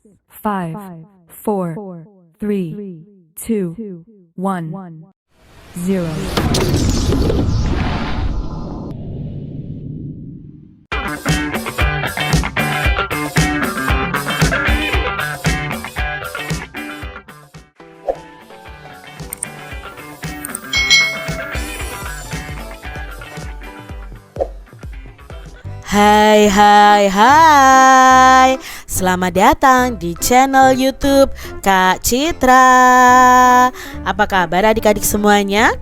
5, 4, 3, 2, 1, 0. Hai, selamat datang di channel YouTube Kak Citra. Apa kabar adik-adik semuanya?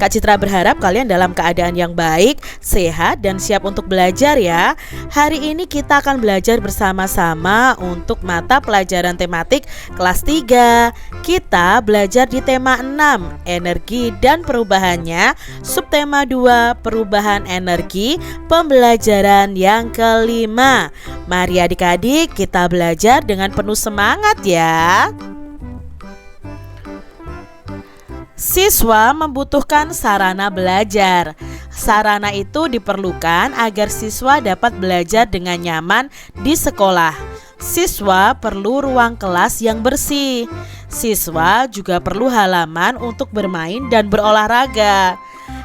Kak Citra berharap kalian dalam keadaan yang baik, sehat, dan siap untuk belajar ya. Hari ini kita akan belajar bersama-sama untuk mata pelajaran tematik kelas 3. Kita belajar di tema 6, energi dan perubahannya, subtema 2, perubahan energi, pembelajaran yang kelima. Mari adik-adik kita belajar dengan penuh semangat ya. Siswa membutuhkan sarana belajar. Sarana itu diperlukan agar siswa dapat belajar dengan nyaman di sekolah. Siswa perlu ruang kelas yang bersih. Siswa juga perlu halaman untuk bermain dan berolahraga.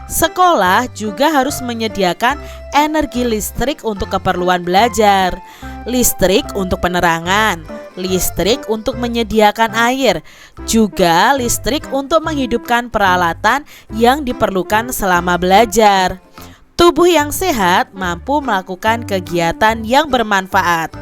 Sekolah juga harus menyediakan energi listrik untuk keperluan belajar, listrik untuk penerangan, listrik untuk menyediakan air, juga listrik untuk menghidupkan peralatan yang diperlukan selama belajar. Tubuh yang sehat mampu melakukan kegiatan yang bermanfaat.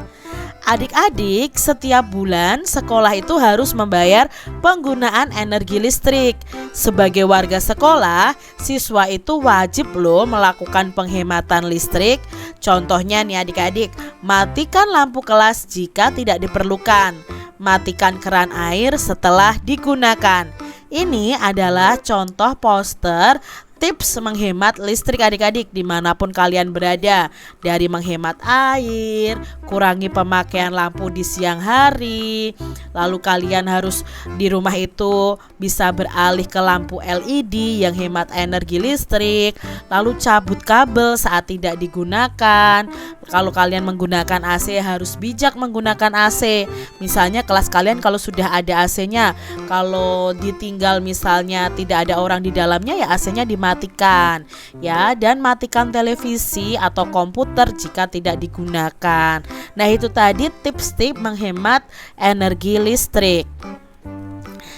Adik-adik, setiap bulan sekolah itu harus membayar penggunaan energi listrik. Sebagai warga sekolah, siswa itu wajib loh melakukan penghematan listrik. Contohnya nih adik-adik, matikan lampu kelas jika tidak diperlukan. Matikan keran air setelah digunakan. Ini adalah contoh poster tips menghemat listrik adik-adik dimanapun kalian berada. Dari menghemat air, kurangi pemakaian lampu di siang hari. Lalu kalian harus di rumah itu bisa beralih ke lampu LED yang hemat energi listrik. Lalu cabut kabel saat tidak digunakan. Kalau kalian menggunakan AC harus bijak menggunakan AC. Misalnya kelas kalian kalau sudah ada AC-nya, kalau ditinggal misalnya tidak ada orang di dalamnya ya AC-nya dimatikan ya, dan matikan televisi atau komputer jika tidak digunakan. Nah, itu tadi tips-tips menghemat energi listrik.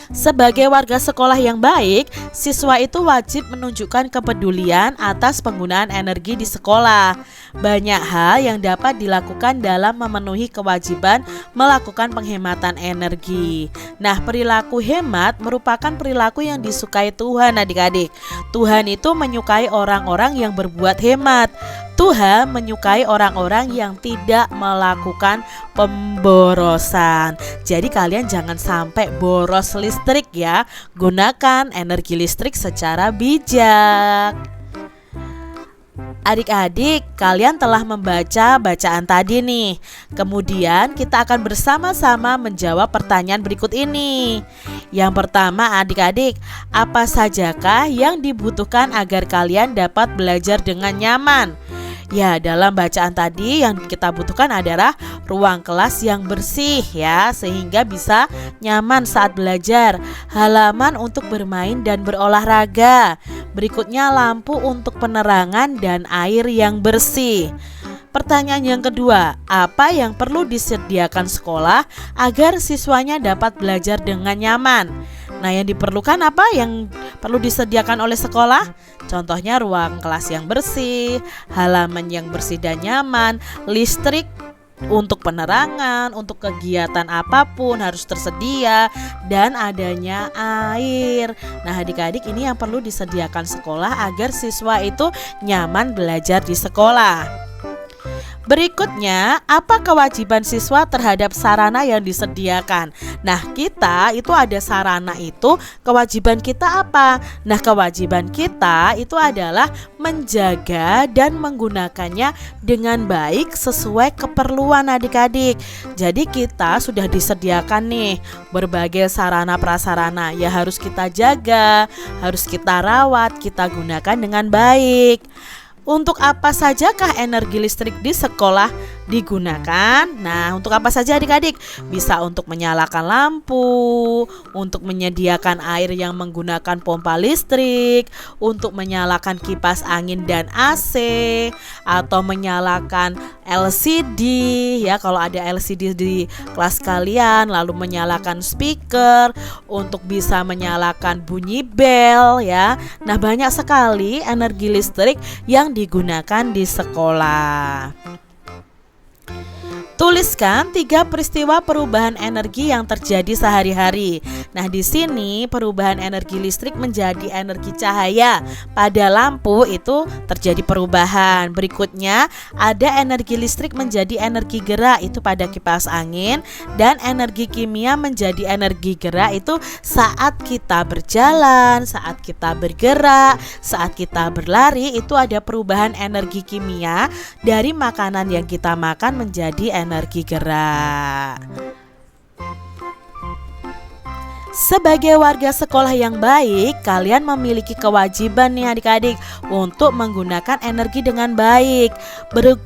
Sebagai warga sekolah yang baik, siswa itu wajib menunjukkan kepedulian atas penggunaan energi di sekolah. Banyak hal yang dapat dilakukan dalam memenuhi kewajiban melakukan penghematan energi. Nah, perilaku hemat merupakan perilaku yang disukai Tuhan adik-adik. Tuhan itu menyukai orang-orang yang berbuat hemat. Tuhan menyukai orang-orang yang tidak melakukan pemborosan. Jadi kalian jangan sampai boros listrik ya. Gunakan energi listrik secara bijak. Adik-adik, kalian telah membaca bacaan tadi nih. Kemudian kita akan bersama-sama menjawab pertanyaan berikut ini. Yang pertama adik-adik, apa sajakah yang dibutuhkan agar kalian dapat belajar dengan nyaman? Ya, dalam bacaan tadi yang kita butuhkan adalah ruang kelas yang bersih ya, sehingga bisa nyaman saat belajar, halaman untuk bermain dan berolahraga. Berikutnya lampu untuk penerangan dan air yang bersih. Pertanyaan yang kedua, apa yang perlu disediakan sekolah agar siswanya dapat belajar dengan nyaman? Nah, yang diperlukan apa yang perlu disediakan oleh sekolah? Contohnya ruang kelas yang bersih, halaman yang bersih dan nyaman, listrik untuk penerangan, untuk kegiatan apapun harus tersedia, dan adanya air. Nah, adik-adik, ini yang perlu disediakan sekolah agar siswa itu nyaman belajar di sekolah. Berikutnya, apa kewajiban siswa terhadap sarana yang disediakan? Nah, kita itu ada sarana itu, kewajiban kita apa? Nah, kewajiban kita itu adalah menjaga dan menggunakannya dengan baik sesuai keperluan adik-adik. Jadi kita sudah disediakan nih berbagai sarana prasarana, ya harus kita jaga, harus kita rawat, kita gunakan dengan baik. Untuk apa sajakah energi listrik di sekolah? digunakan. Nah, untuk apa saja adik-adik? Bisa untuk menyalakan lampu, untuk menyediakan air yang menggunakan pompa listrik, untuk menyalakan kipas angin dan AC, atau menyalakan LCD ya kalau ada LCD di kelas kalian, lalu menyalakan speaker untuk bisa menyalakan bunyi bel ya. Nah, banyak sekali energi listrik yang digunakan di sekolah. Tuliskan 3 peristiwa perubahan energi yang terjadi sehari-hari. Nah, di sini perubahan energi listrik menjadi energi cahaya pada lampu itu terjadi perubahan. Berikutnya ada energi listrik menjadi energi gerak itu pada kipas angin, dan energi kimia menjadi energi gerak itu saat kita berjalan, saat kita bergerak, saat kita berlari. Itu ada perubahan energi kimia dari makanan yang kita makan menjadi energi gerak. Sebagai warga sekolah yang baik, kalian memiliki kewajiban nih adik-adik untuk menggunakan energi dengan baik.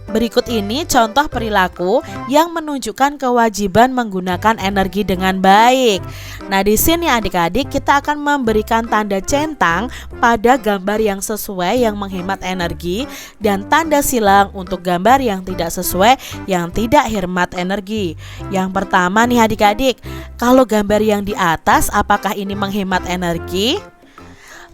Berikut ini contoh perilaku yang menunjukkan kewajiban menggunakan energi dengan baik. Nah, di sini adik-adik kita akan memberikan tanda centang pada gambar yang sesuai yang menghemat energi, dan tanda silang untuk gambar yang tidak sesuai yang tidak hemat energi. Yang pertama nih adik-adik, kalau gambar yang di atas, apakah ini menghemat energi?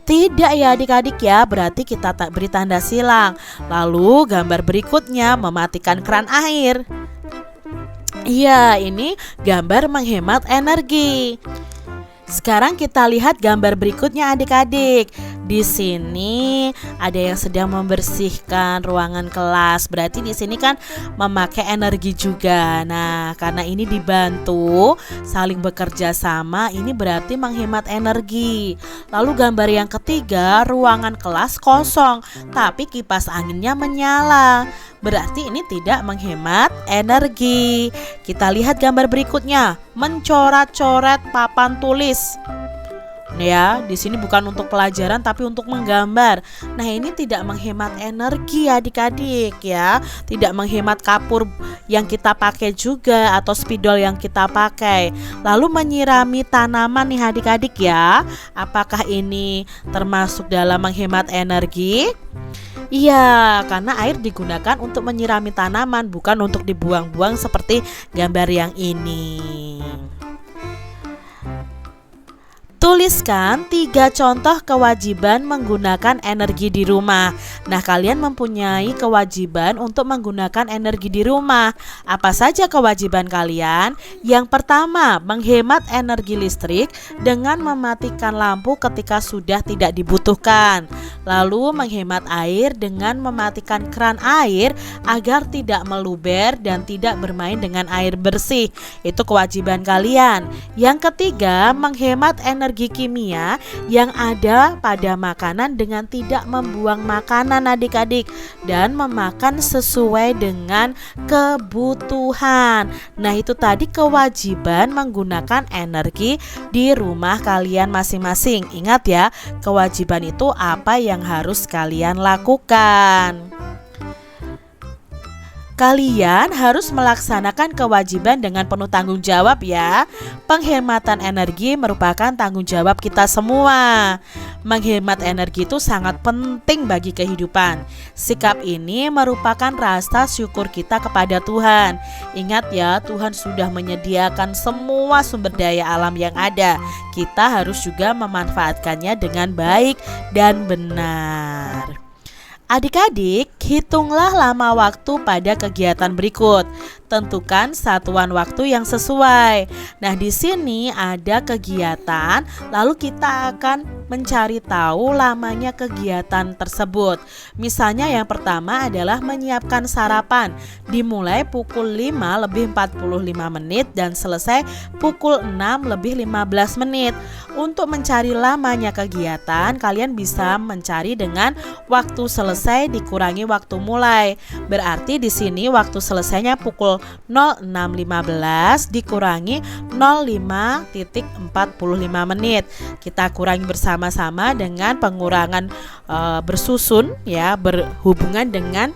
Tidak ya adik-adik ya, berarti kita tak beri tanda silang. Lalu gambar berikutnya mematikan keran air. Iya, ini gambar menghemat energi. Sekarang kita lihat gambar berikutnya adik-adik. Di sini ada yang sedang membersihkan ruangan kelas. Berarti di sini kan memakai energi juga. Nah, karena ini dibantu saling bekerja sama, ini berarti menghemat energi. Lalu gambar yang ketiga, ruangan kelas kosong, tapi kipas anginnya menyala. Berarti ini tidak menghemat energi. Kita lihat gambar berikutnya, mencoret-coret papan tulis. Ya, di sini bukan untuk pelajaran tapi untuk menggambar. Nah, ini tidak menghemat energi adik-adik ya. Tidak menghemat kapur yang kita pakai juga atau spidol yang kita pakai. Lalu menyirami tanaman nih adik-adik ya. Apakah ini termasuk dalam menghemat energi? Iya, karena air digunakan untuk menyirami tanaman, bukan untuk dibuang-buang seperti gambar yang ini. Tuliskan 3 contoh kewajiban menggunakan energi di rumah. Nah, kalian mempunyai kewajiban untuk menggunakan energi di rumah. Apa saja kewajiban kalian? Yang pertama, menghemat energi listrik dengan mematikan lampu ketika sudah tidak dibutuhkan. Lalu menghemat air dengan mematikan keran air agar tidak meluber dan tidak bermain dengan air bersih. Itu kewajiban kalian. Yang ketiga, menghemat energi kimia yang ada pada makanan dengan tidak membuang makanan adik-adik, dan memakan sesuai dengan kebutuhan. Nah, itu tadi kewajiban menggunakan energi di rumah kalian masing-masing. Ingat ya, kewajiban itu apa yang harus kalian lakukan. Kalian harus melaksanakan kewajiban dengan penuh tanggung jawab ya. Penghematan energi merupakan tanggung jawab kita semua. Menghemat energi itu sangat penting bagi kehidupan. Sikap ini merupakan rasa syukur kita kepada Tuhan. Ingat ya, Tuhan sudah menyediakan semua sumber daya alam yang ada. Kita harus juga memanfaatkannya dengan baik dan benar. Adik-adik, hitunglah lama waktu pada kegiatan berikut. Tentukan satuan waktu yang sesuai. Nah, di sini ada kegiatan, lalu kita akan mencari tahu lamanya kegiatan tersebut. Misalnya yang pertama adalah menyiapkan sarapan. Dimulai pukul 5 lebih 45 menit dan selesai pukul 6 lebih 15 menit. Untuk mencari lamanya kegiatan, kalian bisa mencari dengan waktu selesai dikurangi waktu mulai. Berarti di sini waktu selesainya pukul 06.15 dikurangi 05.45 menit. Kita kurangi bersama-sama dengan pengurangan bersusun ya, berhubungan dengan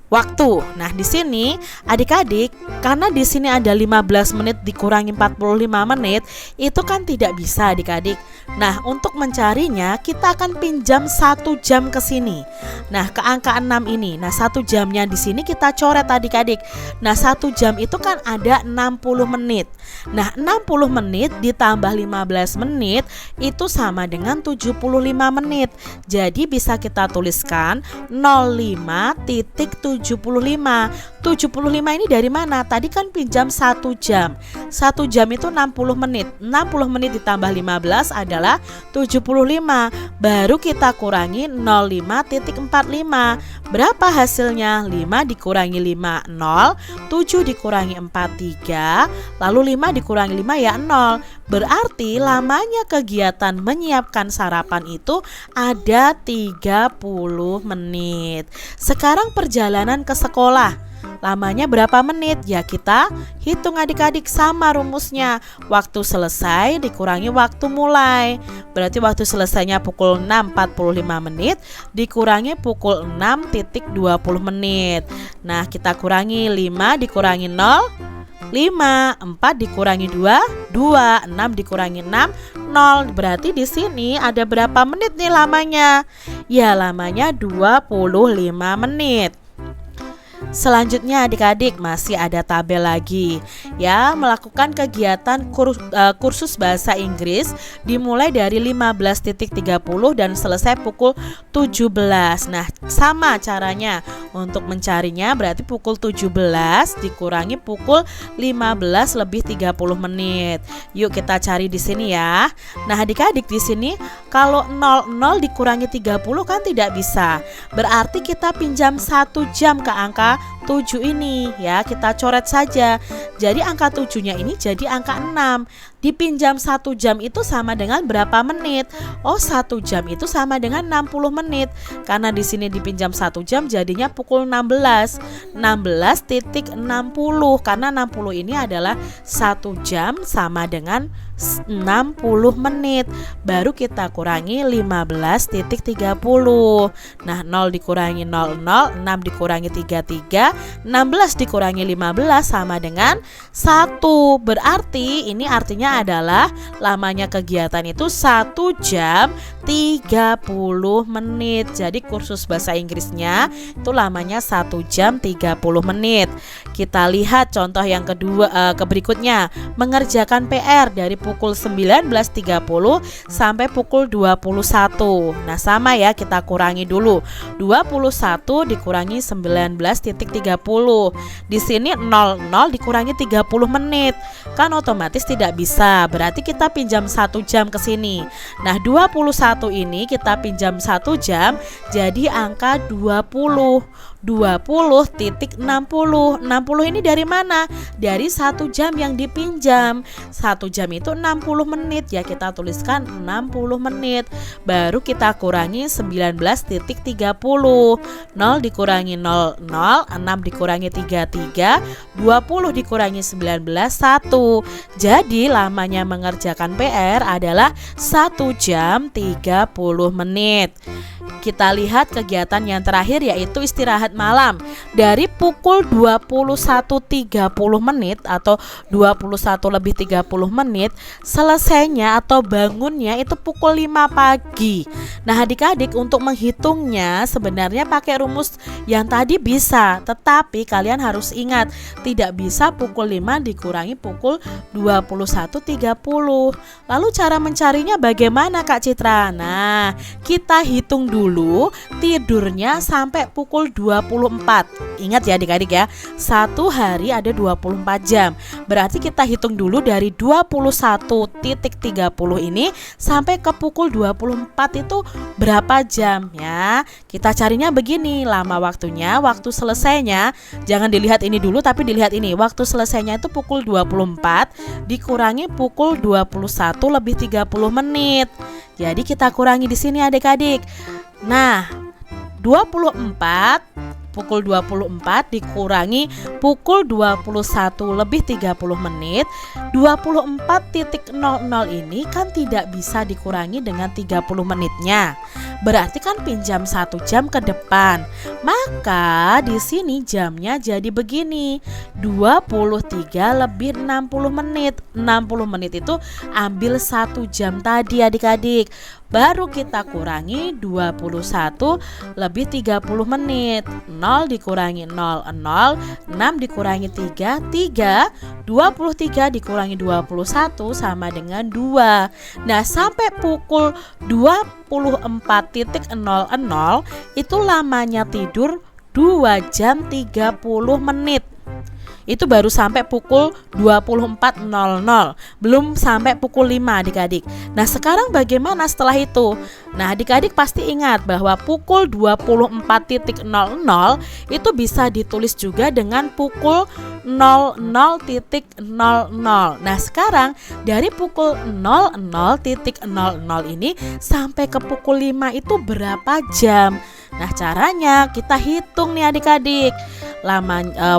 waktu. Nah, di sini adik-adik, karena di sini ada 15 menit dikurangi 45 menit, itu kan tidak bisa adik-adik. Nah, untuk mencarinya kita akan pinjam 1 jam ke sini. Nah, ke angka 6 ini. Nah, 1 jamnya di sini kita coret adik-adik. Nah, 1 jam itu kan ada 60 menit. Nah, 60 menit ditambah 15 menit itu sama dengan 75 menit. Jadi bisa kita tuliskan 05,75. 75 ini dari mana? Tadi kan pinjam 1 jam. 1 jam itu 60 menit. 60 menit ditambah 15 adalah 75. Baru kita kurangi 05,45. Berapa hasilnya? 5 dikurangi 5 0, 7 dikurangi 4 3, lalu 5 dikurangi 5 ya 0. Berarti lamanya kegiatan menyiapkan sarapan itu ada 30 menit. Sekarang perjalanan ke sekolah, lamanya berapa menit? Ya kita hitung adik-adik, sama rumusnya. Waktu selesai dikurangi waktu mulai. Berarti waktu selesainya pukul 6.45 menit dikurangi pukul 6.20 menit. Nah, kita kurangi 5 dikurangi 0, 5, 4 dikurangi 2, 2, 6 dikurangi 6, 0. Berarti di sini ada berapa menit nih lamanya? Ya, lamanya 25 menit. Selanjutnya adik-adik masih ada tabel lagi ya, melakukan kegiatan kursus bahasa Inggris dimulai dari 15.30 dan selesai pukul 17. Nah, sama caranya untuk mencarinya, berarti pukul 17 dikurangi pukul 15 lebih 30 menit. Yuk kita cari di sini ya. Nah, adik-adik di sini kalau 00 dikurangi 30 kan tidak bisa. Berarti kita pinjam 1 jam ke angka 7 ini ya, kita coret saja. Jadi angka 7-nya ini jadi angka 6. Dipinjam 1 jam itu sama dengan berapa menit? Oh, 1 jam itu sama dengan 60 menit. Karena di sini dipinjam 1 jam jadinya pukul 16. 16.60 karena 60 ini adalah 1 jam sama dengan 60 menit. Baru kita kurangi 15.30. Nah, 0 dikurangi 00, 6 dikurangi 33, 16 dikurangi 15 sama dengan 1. Berarti ini artinya adalah lamanya kegiatan itu 1 jam 30 menit. Jadi kursus bahasa Inggrisnya itu lamanya 1 jam 30 menit. Kita lihat contoh yang kedua, berikutnya, mengerjakan PR dari pukul 19.30 sampai pukul 21. Nah, sama ya, kita kurangi dulu. 21 dikurangi 19.30. Di sini 00 dikurangi 30 menit. Kan otomatis tidak bisa. Berarti kita pinjam 1 jam ke sini. Nah, 21 ini kita pinjam 1 jam jadi angka 20. 20.60. 60 ini dari mana? Dari 1 jam yang dipinjam. 1 jam itu 60 menit ya, kita tuliskan 60 menit. Baru kita kurangi 19.30. 0 dikurangi 00, 6 dikurangi 33, 20 dikurangi 19, 1. Jadi lamanya mengerjakan PR adalah 1 jam 30 menit. Kita lihat kegiatan yang terakhir yaitu istirahat malam. Dari pukul 21.30 menit atau 21 lebih 30 menit, selesainya atau bangunnya itu pukul 5 pagi. Nah, adik-adik untuk menghitungnya sebenarnya pakai rumus yang tadi bisa, tetapi kalian harus ingat tidak bisa pukul 5 dikurangi pukul 21.30. Lalu cara mencarinya bagaimana Kak Citra? Nah, kita hitung dulu tidurnya sampai pukul 24. Ingat ya adik-adik ya, 1 hari ada 24 jam. Berarti kita hitung dulu dari 21.30 ini sampai ke pukul 24 itu berapa jam ya. Kita carinya begini, lama waktunya, waktu selesainya. Jangan dilihat ini dulu tapi dilihat ini. Waktu selesainya itu pukul 24 dikurangi pukul 21 lebih 30 menit. Jadi kita kurangi di sini adik-adik. Nah, 24 pukul 24 dikurangi pukul 21 lebih 30 menit. 24.00 ini kan tidak bisa dikurangi dengan 30 menitnya. Berarti kan pinjam 1 jam ke depan. Maka di sini jamnya jadi begini. 23 lebih 60 menit. 60 menit itu ambil 1 jam tadi adik-adik. Baru kita kurangi 21 lebih 30 menit. 0 dikurangi 0, 0. 6 dikurangi 3, 3. 23 dikurangi 21 sama dengan 2. Nah, sampai pukul 24.00 itu lamanya tidur 2 jam 30 menit. Itu baru sampai pukul 24.00, belum sampai pukul 5 adik-adik. Nah, sekarang bagaimana setelah itu? Nah, adik-adik pasti ingat bahwa pukul 24.00 itu bisa ditulis juga dengan pukul 00.00. Nah, sekarang dari pukul 00.00 ini sampai ke pukul 5 itu berapa jam? Nah, caranya kita hitung nih adik-adik.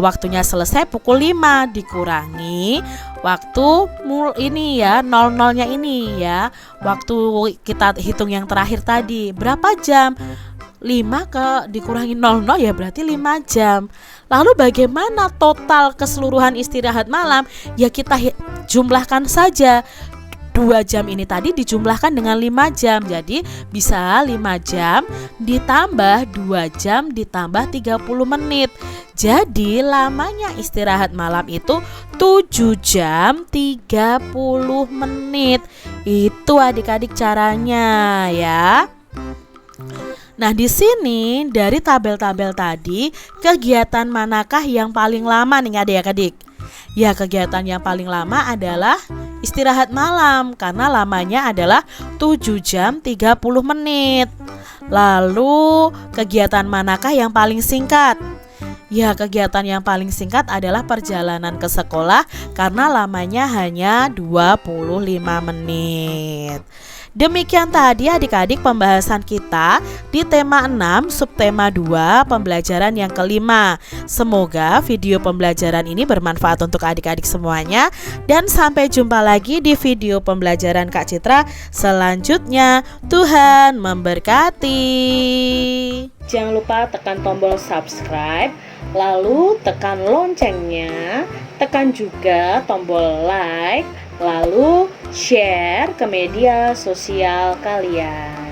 Waktunya selesai pukul 5 dikurangi waktu ini ya, 00-nya ini ya. Waktu kita hitung yang terakhir tadi berapa jam? 5 dikurangi 00 ya berarti 5 jam. Lalu bagaimana total keseluruhan istirahat malam? Ya kita jumlahkan saja. 2 jam ini tadi dijumlahkan dengan 5 jam. Jadi bisa 5 jam ditambah 2 jam ditambah 30 menit. Jadi lamanya istirahat malam itu 7 jam 30 menit. Itu adik-adik caranya ya. Nah, di sini dari tabel-tabel tadi, kegiatan manakah yang paling lama nih adik-adik? Ya, kegiatan yang paling lama adalah istirahat malam karena lamanya adalah 7 jam 30 menit. Lalu, kegiatan manakah yang paling singkat? Ya, kegiatan yang paling singkat adalah perjalanan ke sekolah karena lamanya hanya 25 menit. Demikian tadi adik-adik pembahasan kita di tema 6 subtema 2 pembelajaran yang kelima. Semoga video pembelajaran ini bermanfaat untuk adik-adik semuanya. Dan sampai jumpa lagi di video pembelajaran Kak Citra selanjutnya. Tuhan memberkati. Jangan lupa tekan tombol subscribe, lalu tekan loncengnya, tekan juga tombol like, lalu share ke media sosial kalian.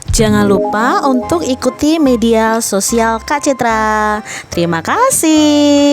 Jangan lupa untuk ikuti media sosial Kak Citra. Terima kasih.